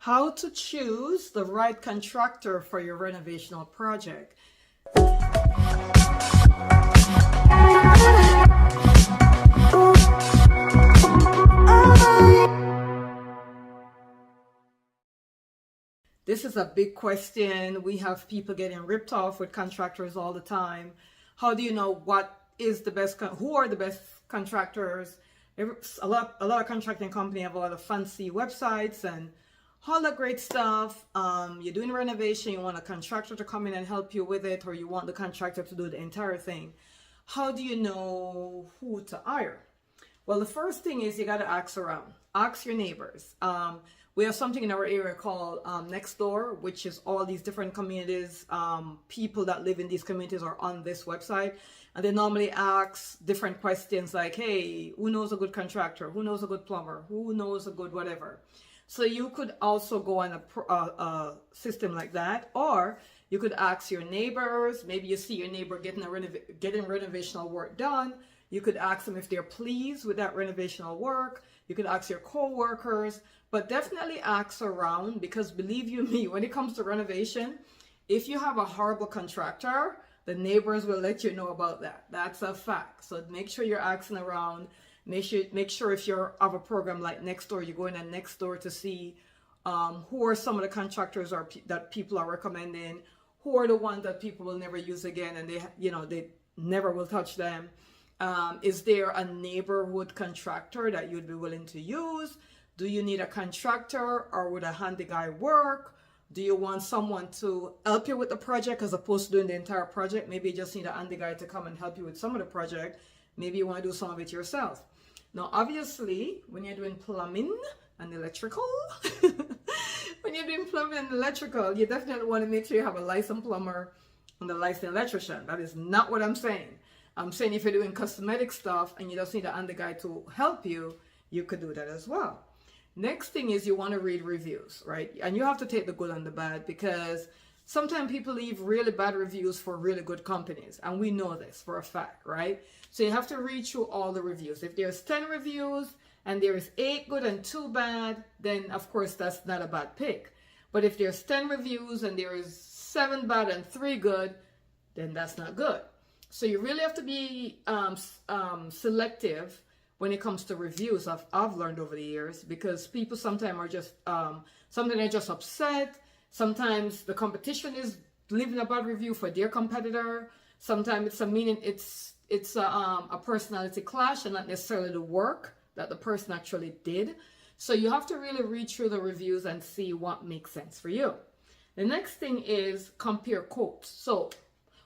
How to choose the right contractor for your renovational project. This is a big question. We have people getting ripped off with contractors all the time. How do you know what is the best, who are the best contractors? A lot of contracting companies have a lot of fancy websites and all that great stuff. You're doing renovation, you want a contractor to come in and help you with it, or you want the contractor to do the entire thing. How do you know who to hire? Well, the first thing is you got to ask around. Ask your neighbors. We have something in our area called Next Door, which is all these different communities. People that live in these communities are on this website, and they normally ask different questions like, hey, who knows a good contractor? Who knows a good plumber? Who knows a good whatever? So you could also go on a system like that, or you could ask your neighbors. Maybe you see your neighbor getting renovational work done. You could ask them if they're pleased with that renovational work. You could ask your co-workers, but definitely ask around, because believe you me, when it comes to renovation, if you have a horrible contractor, the neighbors will let you know about that. That's a fact. So make sure you're asking around. Make sure if you have a program like Nextdoor, you go in at Nextdoor to see who are some of the contractors that people are recommending, who are the ones that people will never use again, and they never will touch them. Is there a neighborhood contractor that you'd be willing to use? Do you need a contractor, or would a handy guy work? Do you want someone to help you with the project as opposed to doing the entire project? Maybe you just need a handy guy to come and help you with some of the project. Maybe you want to do some of it yourself. Now, obviously, when you're doing plumbing and electrical, you definitely want to make sure you have a licensed plumber and a licensed electrician. That is not what I'm saying. I'm saying if you're doing cosmetic stuff and you just need a handy guy to help you, you could do that as well. Next thing is you want to read reviews, right? And you have to take the good and the bad, because sometimes people leave really bad reviews for really good companies. And we know this for a fact, right? So you have to read through all the reviews. If there's 10 reviews and there is 8 good and 2 bad, then of course that's not a bad pick. But if there's 10 reviews and there is 7 bad and 3 good, then that's not good. So you really have to be selective when it comes to reviews. I've learned over the years, because people sometimes are just they're just upset. Sometimes the competition is leaving a bad review for their competitor. Sometimes it's a personality clash and not necessarily the work that the person actually did. So you have to really read through the reviews and see what makes sense for you. The next thing is compare quotes. So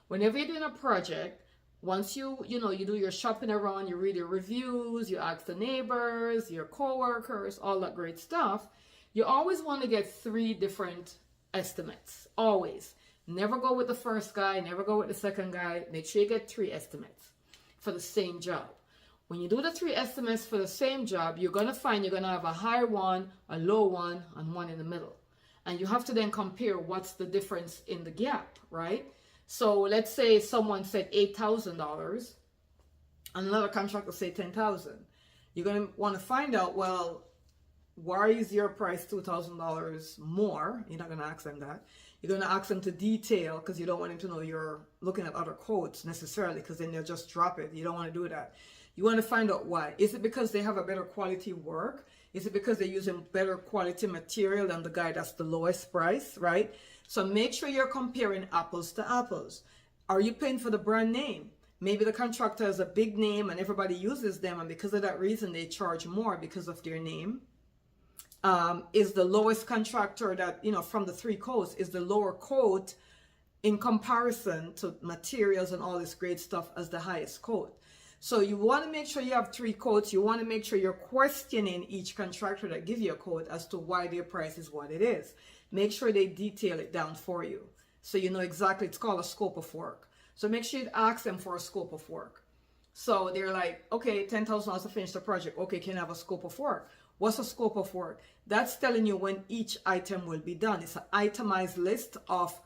whenever you're doing a project, once you do your shopping around, you read your reviews, you ask the neighbors, your co-workers, all that great stuff, you always want to get 3 different estimates. Always. Never go with the first guy, never go with the second guy. Make sure you get 3 estimates for the same job. When you do the 3 estimates for the same job, you're going to find you're going to have a high one, a low one, and one in the middle. And you have to then compare what's the difference in the gap, right? So let's say someone said $8,000 and another contractor say $10,000. You're going to want to find out, well, why is your price $2,000 more? You're not going to ask them that. You're going to ask them to detail, because you don't want them to know you're looking at other quotes necessarily, because then they'll just drop it. You don't want to do that. You want to find out why. Is it because they have a better quality work? Is it because they're using better quality material than the guy that's the lowest price, right? So make sure you're comparing apples to apples. Are you paying for the brand name? Maybe the contractor has a big name and everybody uses them, and because of that reason they charge more because of their name. Is the lowest contractor that, from the 3 quotes, is the lower quote in comparison to materials and all this great stuff as the highest quote. So you want to make sure you have 3 quotes. You want to make sure you're questioning each contractor that give you a quote as to why their price is what it is. Make sure they detail it down for you, so you know exactly. It's called a scope of work. So make sure you ask them for a scope of work. So they're like, okay, $10,000 to finish the project. Okay, can I have a scope of work? What's a scope of work? That's telling you when each item will be done. It's an itemized list of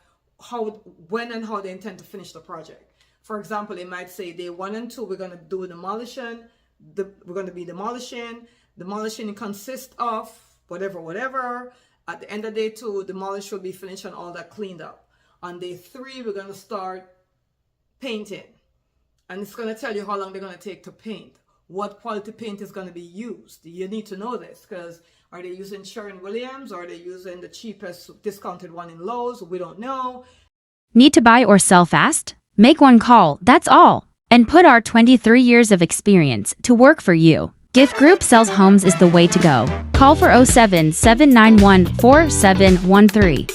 when and how they intend to finish the project. For example, they might say day 1 and 2, we're going to do demolition. We're going to be demolishing. Demolition consists of whatever, At the end of day 2, demolish will be finished and all that cleaned up. On day 3, we're going to start painting. And it's going to tell you how long they're going to take to paint. What quality paint is going to be used. You need to know this, because are they using Sherwin-Williams, or are they using the cheapest discounted one in Lowe's? We don't know. Need to buy or sell fast? Make one call, that's all. And put our 23 years of experience to work for you. Gift Group Sells Homes is the way to go. Call for 07-791-4713.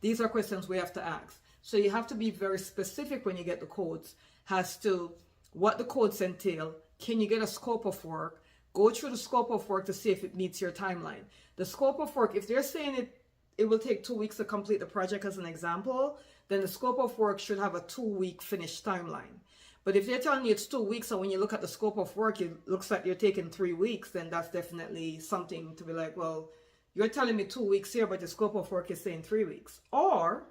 These are questions we have to ask. So you have to be very specific when you get the quotes as to what the quotes entail. Can you get a scope of work? Go through the scope of work to see if it meets your timeline. The scope of work, if they're saying it will take 2 weeks to complete the project as an example, then the scope of work should have a 2-week finished timeline. But if they're telling you it's 2 weeks, and when you look at the scope of work, it looks like you're taking 3 weeks, then that's definitely something to be like, well, you're telling me 2 weeks here, but the scope of work is saying 3 weeks. Or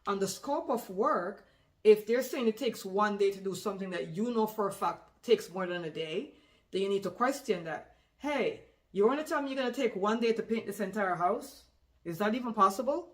on the scope of work, if they're saying it takes 1 day to do something that you know for a fact takes more than a day, then you need to question that. Hey, you want to tell me you're going to take 1 day to paint this entire house? Is that even possible?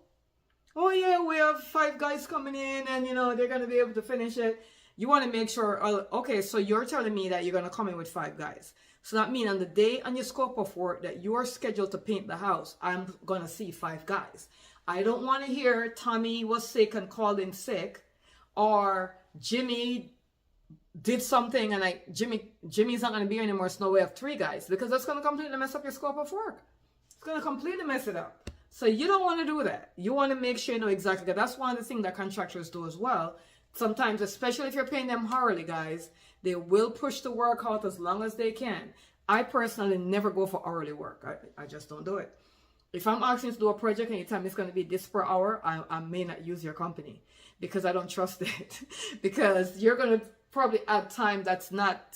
Oh yeah, we have 5 guys coming in and they're going to be able to finish it. You want to make sure, okay, so you're telling me that you're going to come in with 5 guys. So that means on the day on your scope of work that you are scheduled to paint the house, I'm going to see 5 guys. I don't want to hear Tommy was sick and called in sick, or Jimmy did something and Jimmy's not going to be here anymore, so now we have 3 guys, because that's going to completely mess up your scope of work. It's going to completely mess it up. So you don't want to do that. You want to make sure you know exactly. That's one of the things that contractors do as well. Sometimes, especially if you're paying them hourly, guys, they will push the work out as long as they can. I personally never go for hourly work. I just don't do it. If I'm asking you to do a project and you tell me it's going to be this per hour, I may not use your company, because I don't trust it. Because you're going to probably add time that's not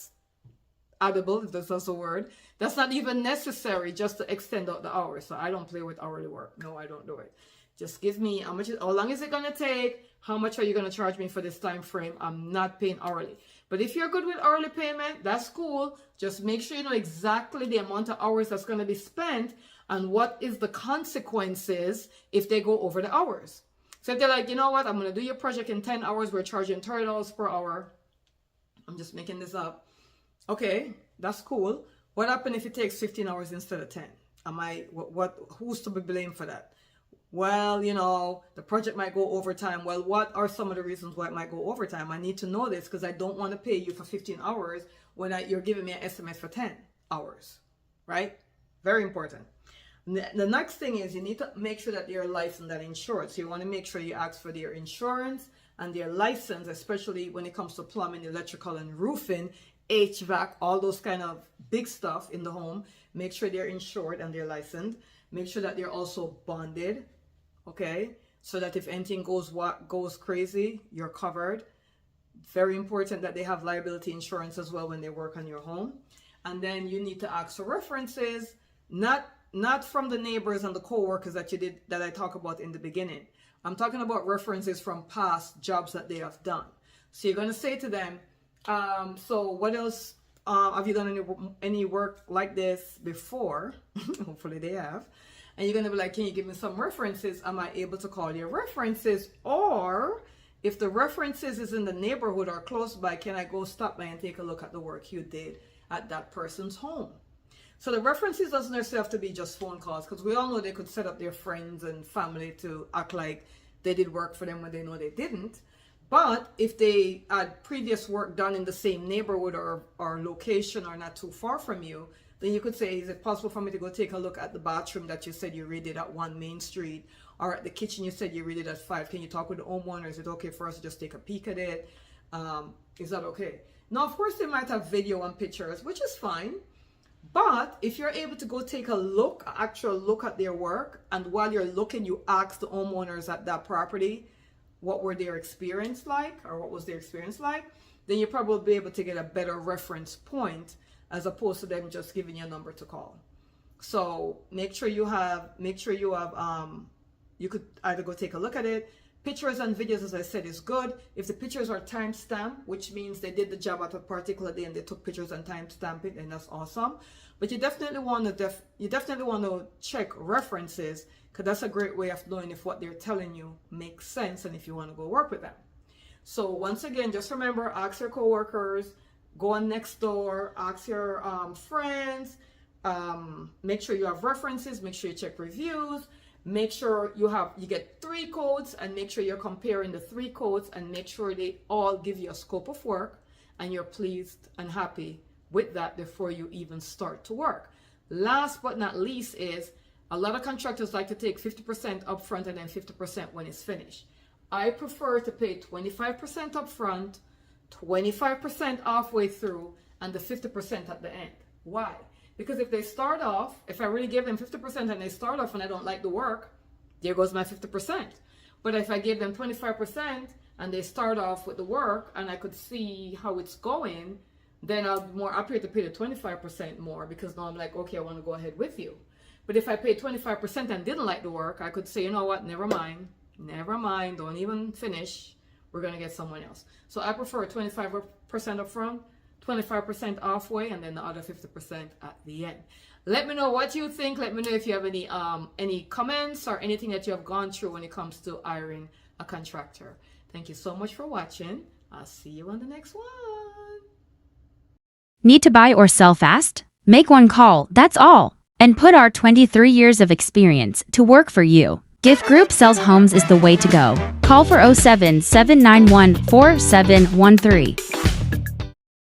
addable, if that's a word. That's not even necessary just to extend out the hours. So I don't play with hourly work. No, I don't do it. Just give me how long is it going to take? How much are you going to charge me for this time frame? I'm not paying hourly. But if you're good with hourly payment, that's cool. Just make sure you know exactly the amount of hours that's going to be spent and what is the consequences if they go over the hours. So if they're like, you know what, I'm going to do your project in 10 hours. We're charging $30 per hour. I'm just making this up. Okay, that's cool. What happens if it takes 15 hours instead of 10? Who's to be blamed for that? Well, the project might go overtime. Well, what are some of the reasons why it might go overtime? I need to know this, because I don't want to pay you for 15 hours when you're giving me an estimate for 10 hours, right? Very important. The next thing is you need to make sure that they're licensed and insured. So you want to make sure you ask for their insurance and their license, especially when it comes to plumbing, electrical, and roofing, HVAC, all those kind of big stuff in the home. Make sure they're insured and they're licensed. Make sure that they're also bonded, okay? So that if anything goes crazy, you're covered. Very important that they have liability insurance as well when they work on your home. And then you need to ask for references, not from the neighbors and the co-workers that I talked about in the beginning. I'm talking about references from past jobs that they have done. So you're going to say to them, so what else have you done any work like this before? Hopefully they have. And you're going to be like, can you give me some references? Am I able to call your references? Or if the references is in the neighborhood or close by, can I go stop by and take a look at the work you did at that person's home? So the references doesn't necessarily have to be just phone calls, because we all know they could set up their friends and family to act like they did work for them when they know they didn't. But if they had previous work done in the same neighborhood or location or not too far from you, then you could say, is it possible for me to go take a look at the bathroom that you said you redid at 1 Main Street, or at the kitchen you said you redid at 5? Can you talk with the homeowner? Is it okay for us to just take a peek at it? Is that okay? Now, of course, they might have video and pictures, which is fine. But if you're able to go take a look, actual look at their work, and while you're looking, you ask the homeowners at that property, what were their experience like, or what was their experience like, then you'll probably be able to get a better reference point as opposed to them just giving you a number to call. So make sure you could either go take a look at it. Pictures and videos, as I said, is good. If the pictures are timestamped, which means they did the job at a particular day and they took pictures and timestamped it, then that's awesome. But you definitely want to check references, because that's a great way of knowing if what they're telling you makes sense and if you want to go work with them. So once again, just remember, ask your coworkers, go on Nextdoor, ask your friends, make sure you have references, make sure you check reviews, make sure you get 3 quotes, and make sure you're comparing the 3 quotes, and make sure they all give you a scope of work and you're pleased and happy with that before you even start to work. Last but not least is, a lot of contractors like to take 50% upfront and then 50% when it's finished. I prefer to pay 25% upfront, 25% halfway through, and the 50% at the end. Why? Because if I really give them 50% and they start off and I don't like the work, there goes my 50%. But if I give them 25% and they start off with the work and I could see how it's going, then I'll be more happy to pay the 25% more, because now I'm like, okay, I want to go ahead with you. But if I paid 25% and didn't like the work, I could say, you know what, never mind, don't even finish. We're going to get someone else. So I prefer 25% upfront, 25% halfway, and then the other 50% at the end. Let me know what you think. Let me know if you have any comments or anything that you have gone through when it comes to hiring a contractor. Thank you so much for watching. I'll see you on the next one. Need to buy or sell fast? Make one call, that's all. And put our 23 years of experience to work for you. Gift Group Sells Homes is the way to go. Call for 07 791 4713.